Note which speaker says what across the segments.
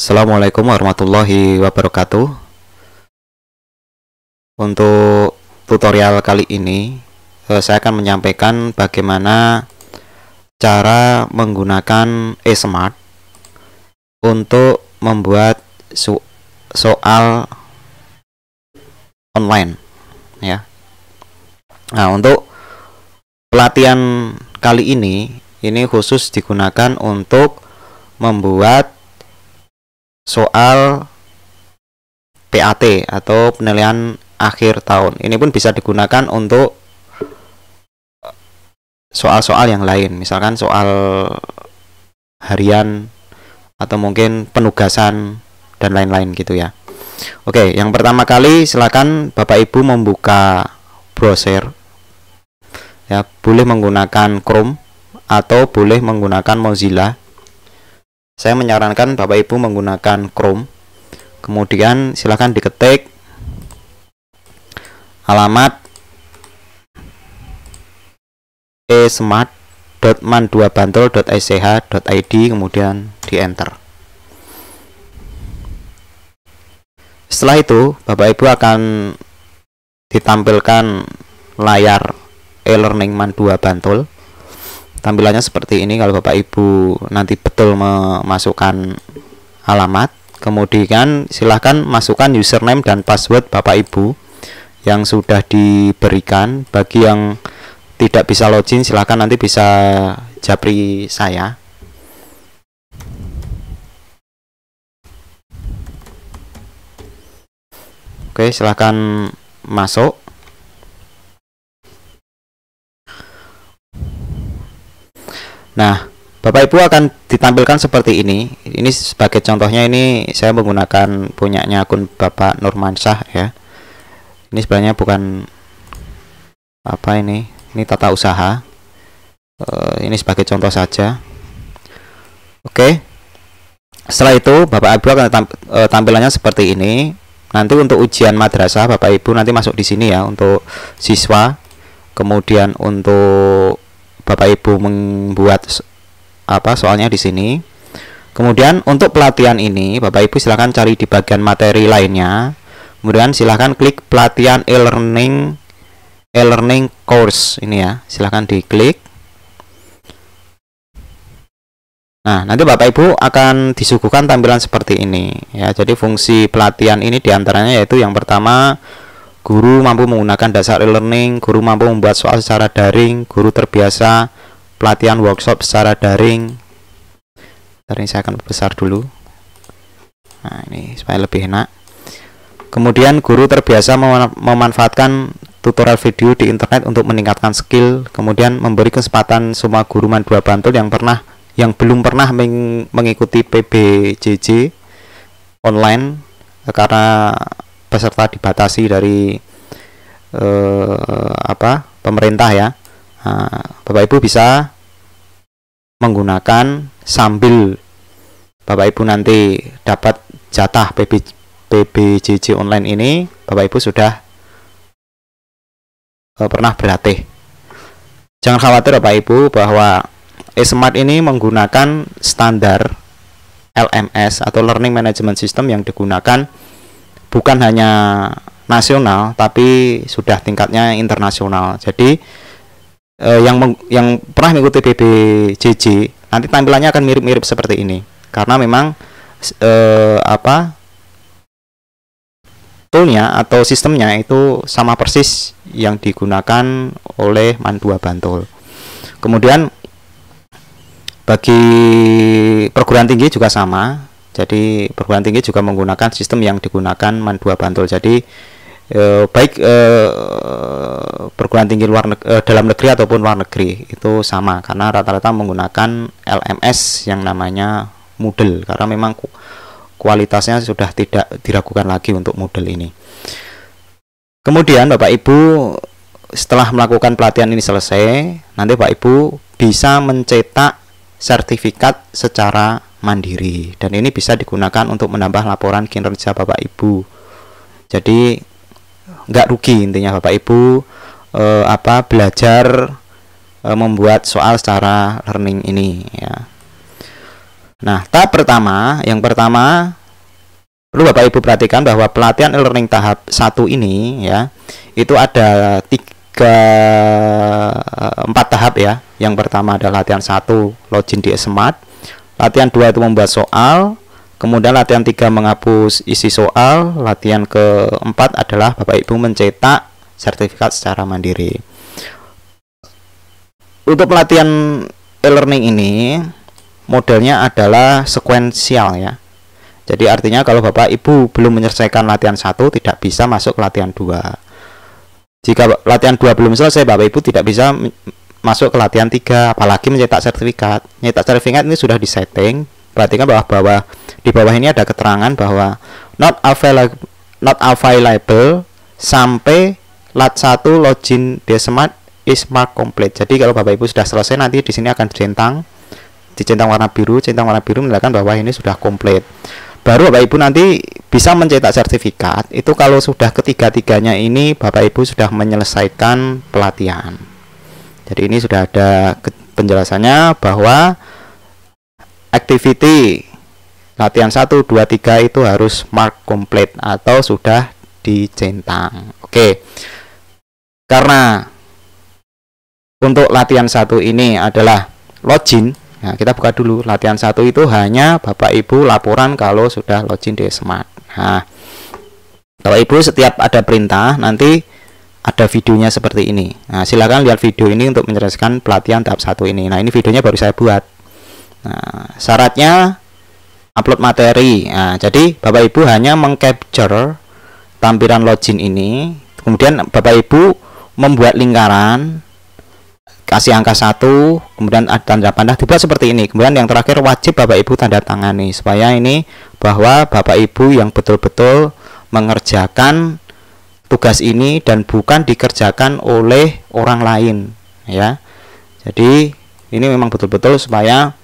Speaker 1: Assalamualaikum warahmatullahi wabarakatuh. Untuk tutorial kali ini saya akan menyampaikan bagaimana cara menggunakan eSmart untuk membuat soal online ya. Nah, untuk pelatihan kali ini khusus digunakan untuk membuat soal PAT atau penilaian akhir tahun. Ini pun bisa digunakan untuk soal-soal yang lain, misalkan soal harian atau mungkin penugasan dan lain-lain gitu ya. Oke, yang pertama kali silakan Bapak Ibu membuka browser ya, boleh menggunakan Chrome atau boleh menggunakan Mozilla. Saya menyarankan Bapak Ibu menggunakan Chrome. Kemudian silakan diketik alamat esmart.man2bantul.sch.id, kemudian di enter. Setelah itu Bapak Ibu akan ditampilkan layar e-learning Man 2 Bantul. Tampilannya seperti ini kalau Bapak Ibu nanti betul memasukkan alamat. Kemudian silahkan masukkan username dan password Bapak Ibu yang sudah diberikan. Bagi yang tidak bisa login, silahkan nanti bisa japri saya. Oke, silahkan masuk. Nah, Bapak Ibu akan ditampilkan seperti ini. Ini sebagai contohnya, ini saya menggunakan punyanya akun Bapak Nurmansyah ya. Ini sebenarnya bukan apa ini tata usaha. Ini sebagai contoh saja. Oke. Setelah itu Bapak Ibu akan tampilannya seperti ini. Nanti untuk ujian madrasah Bapak Ibu nanti masuk di sini ya untuk siswa. Kemudian untuk Bapak Ibu membuat soalnya di sini. Kemudian untuk pelatihan ini Bapak Ibu silahkan cari di bagian materi lainnya. Kemudian silahkan klik pelatihan e-learning course ini ya. Silahkan diklik. Nah, nanti Bapak Ibu akan disuguhkan tampilan seperti ini ya. Jadi fungsi pelatihan ini diantaranya yaitu yang pertama, guru mampu menggunakan dasar e-learning, guru mampu membuat soal secara daring, guru terbiasa pelatihan workshop secara daring. Ini saya akan besar dulu. Nah, ini supaya lebih enak. Kemudian guru terbiasa memanfaatkan tutorial video di internet untuk meningkatkan skill. Kemudian memberi kesempatan semua guru Man 2 Bantul yang belum pernah mengikuti PBJJ online karena peserta dibatasi dari pemerintah ya. Nah, Bapak Ibu bisa menggunakan sambil Bapak Ibu nanti dapat jatah PBJJ online ini, Bapak Ibu sudah pernah berlatih. Jangan khawatir Bapak Ibu bahwa eSmart ini menggunakan standar LMS atau Learning Management System yang digunakan bukan hanya nasional tapi sudah tingkatnya internasional. Jadi yang pernah mengikuti PBJJ nanti tampilannya akan mirip-mirip seperti ini karena memang toolnya atau sistemnya itu sama persis yang digunakan oleh Man 2 Bantul. Kemudian bagi perguruan tinggi juga sama. Jadi perguruan tinggi juga menggunakan sistem yang digunakan Man 2 Bantul. Jadi baik perguruan tinggi dalam negeri ataupun luar negeri itu sama karena rata-rata menggunakan LMS yang namanya Moodle karena memang kualitasnya sudah tidak diragukan lagi untuk Moodle ini. Kemudian Bapak Ibu setelah melakukan pelatihan ini selesai, nanti Bapak Ibu bisa mencetak sertifikat secara mandiri dan ini bisa digunakan untuk menambah laporan kinerja Bapak Ibu. Jadi nggak rugi intinya Bapak Ibu belajar membuat soal secara learning ini ya. Nah, tahap pertama, yang pertama perlu Bapak Ibu perhatikan bahwa pelatihan e-learning tahap 1 ini ya, itu ada 4 tahap ya. Yang pertama adalah latihan 1 login di Smart, latihan 2 itu membuat soal, kemudian latihan 3 menghapus isi soal, latihan keempat adalah Bapak Ibu mencetak sertifikat secara mandiri. Untuk pelatihan e-learning ini modelnya adalah sekuensial ya. Jadi artinya kalau Bapak Ibu belum menyelesaikan latihan 1 tidak bisa masuk ke latihan 2. Jika latihan 2 belum selesai, Bapak Ibu tidak bisa masuk ke latihan 3, apalagi mencetak sertifikat. Mencetak sertifikat ini sudah disetting. Perhatikan bahwa di bawah ini ada keterangan bahwa not available sampai lat 1 login di Smart is marked complete. Jadi kalau Bapak Ibu sudah selesai, nanti di sini akan dicentang warna biru. Centang warna biru menandakan bahwa ini sudah komplit. Baru Bapak Ibu nanti bisa mencetak sertifikat itu kalau sudah ketiga-tiganya ini Bapak Ibu sudah menyelesaikan pelatihan. Jadi ini sudah ada penjelasannya bahwa activity latihan 1, 2, 3 itu harus mark complete atau sudah dicentang. Oke. Karena untuk latihan 1 ini adalah login. Nah, kita buka dulu. Latihan 1 itu hanya Bapak Ibu laporan kalau sudah login di Smart. Nah, Bapak Ibu setiap ada perintah nanti ada videonya seperti ini. Nah, silakan lihat video ini untuk menjelaskan pelatihan tahap 1 ini. Nah, ini videonya baru saya buat. Nah, syaratnya upload materi. Nah, jadi Bapak Ibu hanya mengcapture tampilan login ini, kemudian Bapak Ibu membuat lingkaran, kasih angka 1, kemudian ada tanda panah, dibuat seperti ini. Kemudian yang terakhir wajib Bapak Ibu tanda tangani supaya ini bahwa Bapak Ibu yang betul-betul mengerjakan tugas ini dan bukan dikerjakan oleh orang lain ya. Jadi ini memang betul-betul supaya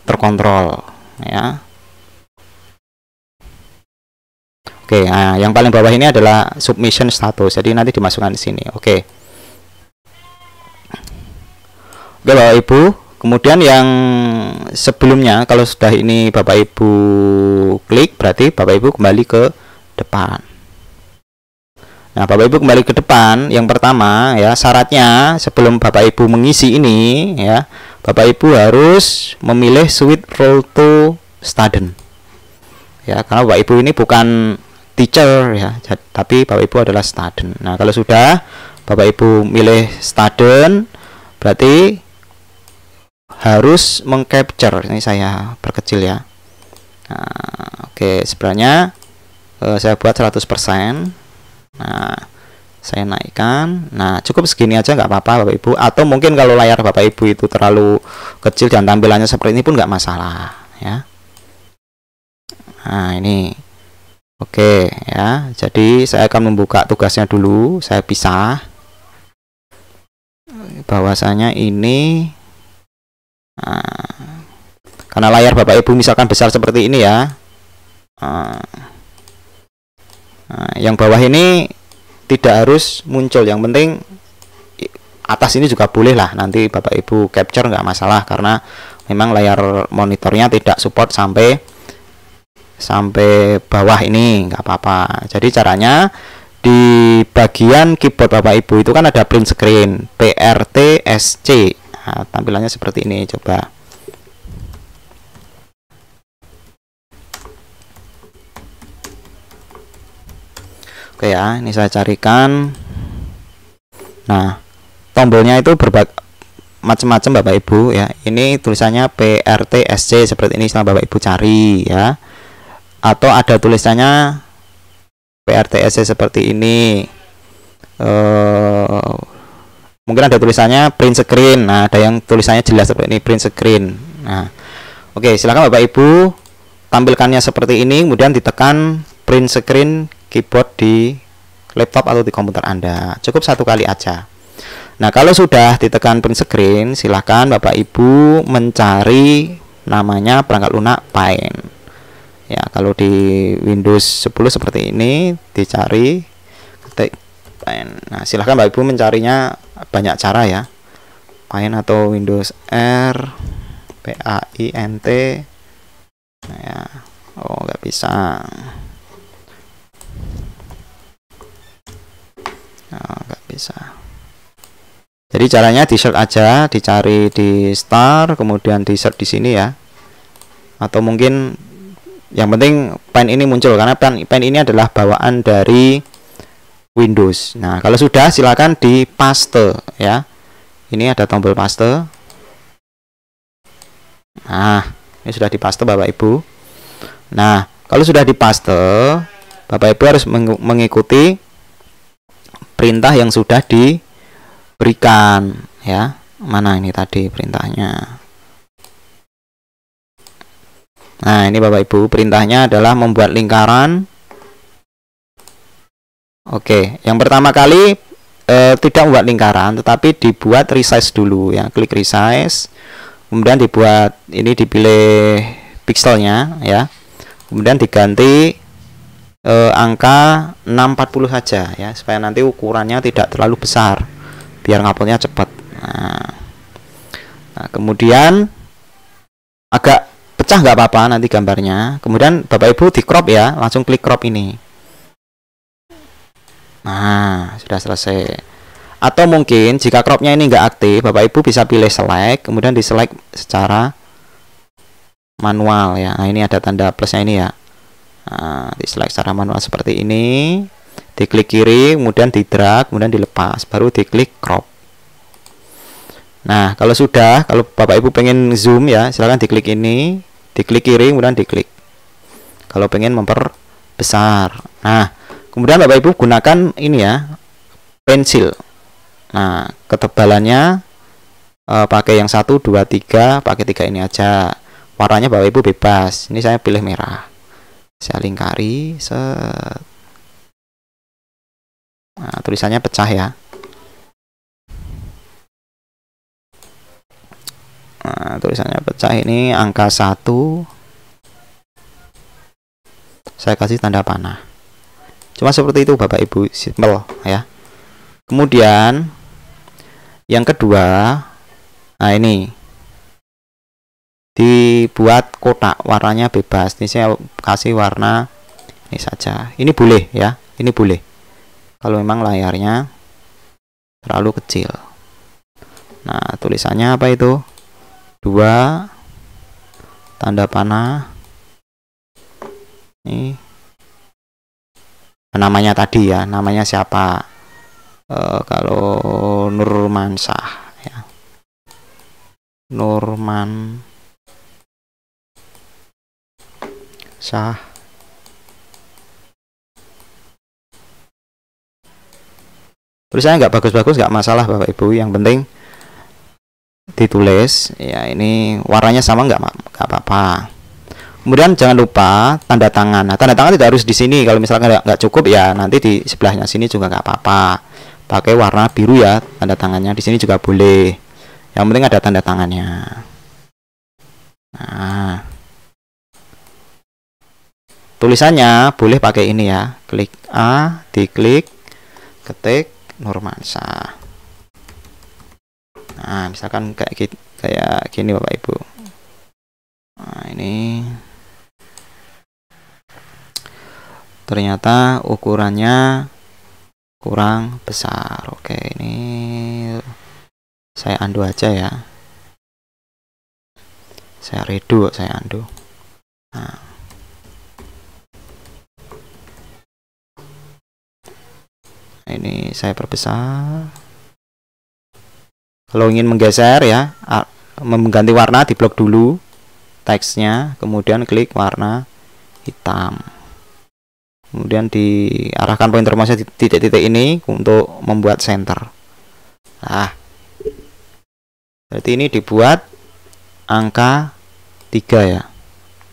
Speaker 1: terkontrol ya. Oke, nah yang paling bawah ini adalah submission status. Jadi nanti dimasukkan di sini. Oke, Bapak Ibu, kemudian yang sebelumnya kalau sudah ini Bapak Ibu klik, berarti Bapak Ibu kembali ke depan. Nah, Bapak Ibu kembali ke depan, yang pertama ya, syaratnya sebelum Bapak Ibu mengisi ini ya, Bapak Ibu harus memilih switch role to student. Ya, karena Bapak Ibu ini bukan teacher ya, tapi Bapak Ibu adalah student. Nah, kalau sudah Bapak Ibu milih student, berarti harus mengcapture. Ini saya perkecil ya. Nah, oke, sebenarnya saya buat 100%. Nah, saya naikkan. Nah, cukup segini aja nggak apa-apa Bapak Ibu. Atau mungkin kalau layar Bapak Ibu itu terlalu kecil dan tampilannya seperti ini pun nggak masalah ya. Nah, ini oke ya. Jadi saya akan membuka tugasnya dulu. Saya pisah. Bahwasanya ini karena layar Bapak Ibu misalkan besar seperti ini ya. Yang bawah ini tidak harus muncul, yang penting atas ini juga boleh lah, nanti Bapak Ibu capture nggak masalah karena memang layar monitornya tidak support sampai bawah ini, nggak apa-apa. Jadi caranya di bagian keyboard Bapak Ibu itu kan ada print screen PRTSC. Nah, tampilannya seperti ini, coba. Oke ya, ini saya carikan. Nah, tombolnya itu macam-macam Bapak Ibu ya. Ini tulisannya PRTSC seperti ini, sama Bapak Ibu cari ya. Atau ada tulisannya PRTSC seperti ini. Mungkin ada tulisannya print screen. Nah, ada yang tulisannya jelas seperti ini, print screen. Nah, oke, silakan Bapak Ibu tampilkannya seperti ini, kemudian ditekan print screen keyboard di laptop atau di komputer Anda. Cukup satu kali aja. Nah, kalau sudah ditekan print screen, silahkan Bapak Ibu mencari namanya perangkat lunak Paint. Ya, kalau di Windows 10 seperti ini, dicari ketik Paint. Nah, silahkan Bapak Ibu mencarinya banyak cara ya. Paint atau Windows R, P paint. Nah, ya. Oh, nggak bisa. Oh, nggak bisa. Jadi caranya di search aja, dicari di start, kemudian di search di sini ya. Atau mungkin yang penting paint ini muncul karena paint ini adalah bawaan dari Windows. Nah, kalau sudah silakan di paste ya. Ini ada tombol paste. Nah, ini sudah di paste Bapak Ibu. Nah, kalau sudah di paste, Bapak Ibu harus mengikuti perintah yang sudah diberikan ya. Mana ini tadi perintahnya? Nah, ini Bapak Ibu, perintahnya adalah membuat lingkaran. Oke, yang pertama kali tidak membuat lingkaran, tetapi dibuat resize dulu ya. Klik resize, kemudian dibuat, ini dipilih pixelnya ya. Kemudian diganti angka 640 saja ya, supaya nanti ukurannya tidak terlalu besar, biar nguploadnya cepat. Nah, kemudian agak pecah nggak apa-apa nanti gambarnya. Kemudian Bapak Ibu di crop ya, langsung klik crop ini. Nah, sudah selesai. Atau mungkin jika cropnya ini nggak aktif, Bapak Ibu bisa pilih select, kemudian di select secara manual ya. Nah, ini ada tanda plusnya ini ya. Nah, di select secara manual seperti ini. Diklik kiri, kemudian di drag, kemudian dilepas, baru diklik crop. Nah, kalau sudah, kalau Bapak Ibu pengen zoom ya, silahkan diklik ini, diklik kiri, kemudian diklik. Kalau pengen memperbesar. Nah, kemudian Bapak Ibu gunakan ini ya, pensil. Nah, ketebalannya pakai yang 1, 2, 3, pakai 3 ini aja. Warnanya Bapak Ibu bebas. Ini saya pilih merah. Saya lingkari, set. Nah, tulisannya pecah ya. Nah, tulisannya pecah, ini angka 1. Saya kasih tanda panah. Cuma seperti itu Bapak Ibu, simple ya. Kemudian yang kedua, nah ini dibuat kotak, warnanya bebas. Ini saya kasih warna ini saja. Ini boleh ya, ini boleh. Kalau memang layarnya terlalu kecil. Nah, tulisannya apa itu? 2 tanda panah. Ini namanya tadi ya, namanya siapa? Kalau Nurmansyah ya, Nurmansyah. Tulisannya nggak bagus-bagus nggak masalah Bapak Ibu, yang penting ditulis ya. Ini warnanya sama nggak apa-apa. Kemudian jangan lupa tanda tangan. Nah, tanda tangan tidak harus di sini. Kalau misalkan nggak cukup ya nanti di sebelahnya sini juga nggak apa-apa. Pakai warna biru ya tanda tangannya. Di sini juga boleh. Yang penting ada tanda tangannya. Nah, tulisannya boleh pakai ini ya. Klik A, diklik, ketik Nurmansyah. Nah, misalkan kayak gini Bapak Ibu. Nah, ini ternyata ukurannya kurang besar. Oke, ini saya undo aja ya. Saya redo, saya undo. Nah, ini saya perbesar. Kalau ingin menggeser ya, mengganti warna, diblok dulu teksnya, kemudian klik warna hitam. Kemudian diarahkan pointer mouse di titik-titik ini untuk membuat center. Nah, berarti ini dibuat angka 3 ya.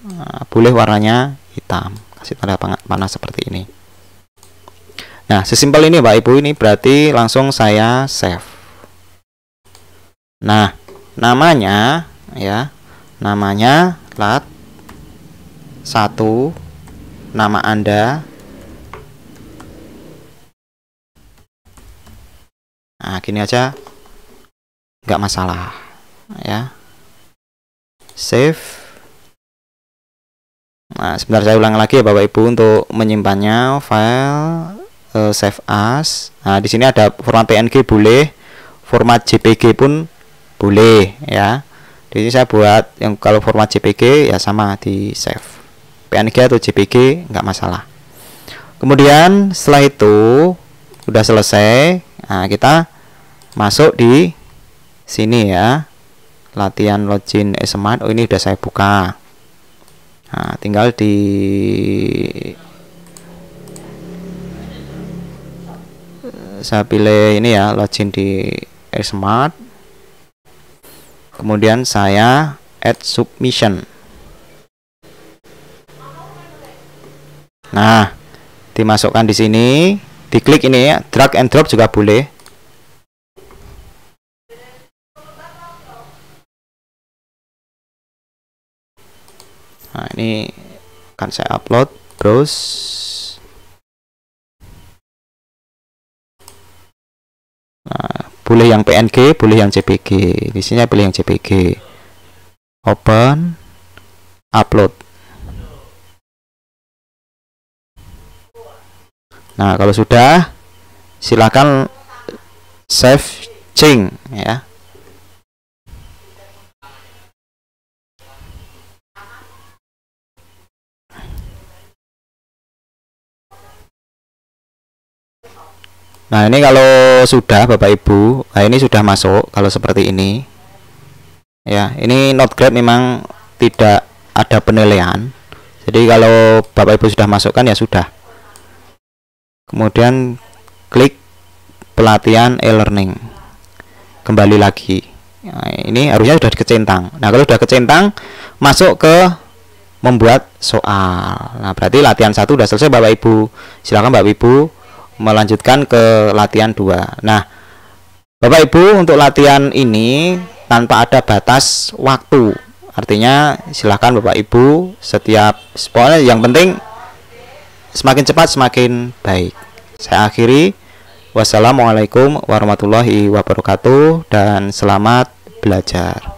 Speaker 1: Nah, boleh warnanya hitam, kasih tanda panah seperti ini. Nah, sesimpel ini Pak Ibu, ini berarti langsung saya save. Nah, namanya ya, namanya lat 1, nama Anda. Nah, gini aja nggak masalah ya. save. Nah, sebentar saya ulang lagi ya Bapak Ibu untuk menyimpannya. File, save as. Nah, di sini ada format PNG boleh, format JPG pun boleh ya. Di sini saya buat yang kalau format JPG ya sama di save. PNG atau JPG nggak masalah. Kemudian setelah itu udah selesai, nah kita masuk di sini ya, latihan login smart. Oh, ini udah saya buka. Nah, tinggal di saya pilih ini ya, login di smart. Kemudian saya add submission. Nah, dimasukkan di sini, diklik ini ya, drag and drop juga boleh. Nah, ini akan saya upload, browse. Nah, boleh yang PNG, boleh yang JPG. Di sini saya pilih yang JPG. Open, upload. Nah, kalau sudah, silakan save change ya. Nah, ini kalau sudah Bapak Ibu, nah ini sudah masuk kalau seperti ini. Ya, ini Node-RED memang tidak ada penilaian. Jadi kalau Bapak Ibu sudah masukkan ya sudah. Kemudian klik pelatihan e-learning. Kembali lagi. Nah, ini harusnya sudah dikecentang. Nah, kalau sudah kecentang, masuk ke membuat soal. Nah, berarti latihan 1 sudah selesai Bapak Ibu. Silakan Bapak Ibu melanjutkan ke latihan 2. Nah, Bapak Ibu untuk latihan ini tanpa ada batas waktu. Artinya silahkan Bapak Ibu setiap pokoknya yang penting semakin cepat semakin baik. Saya akhiri. Wassalamualaikum warahmatullahi wabarakatuh dan selamat belajar.